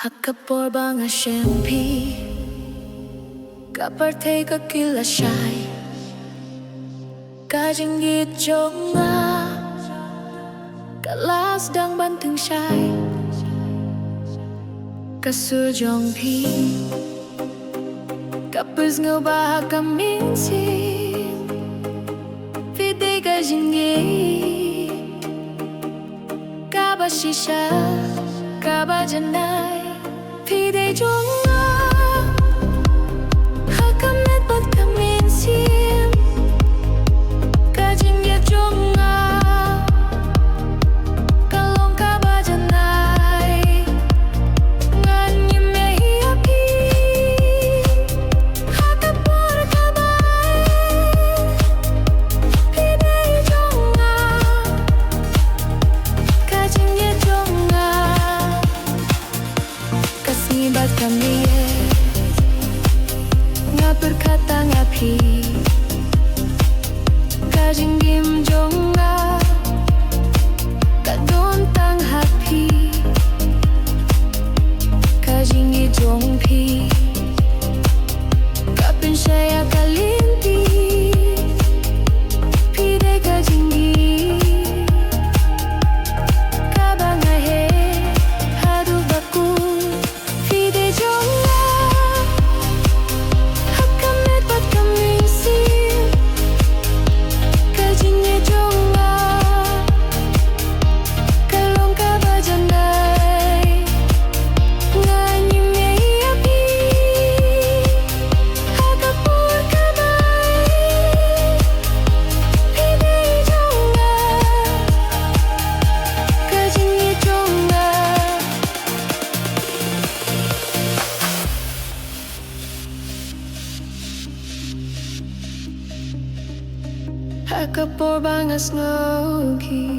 Hakapor banga shempi Kaparte ka kilashai Kajingit jonga Kalas dang bantung shai Kasur jongpi Kapus ngubah kaminsi Vide kajingit Kabashisha Kabajanai Pide jonga Hakamet bat kaminsim Kajingya jonga Kalong kabajanai Nganyim mehiapi Hakapor kabay Pide jonga Kajingya jonga Kasnibat kami Nga berkata ngapi Kajinggim jonga Kadontang happy Kajinggi jongpi Kapin saya kalinti Pide kajinggi Kabangahe Hadu baku Pide jonga Hakamet bat kaminsim Kajingnya jonga Kalong kabajanai Nganyim mehiapi Hakapor kabay Pide jonga Kajingnya jonga Hakapor bangas ngogi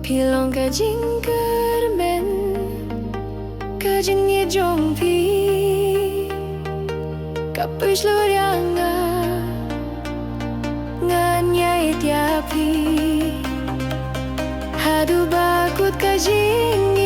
Pilong kajing kermen Kajingnya jongpi Kapus lurianga Nganyai tiapi Hadu bakut kajing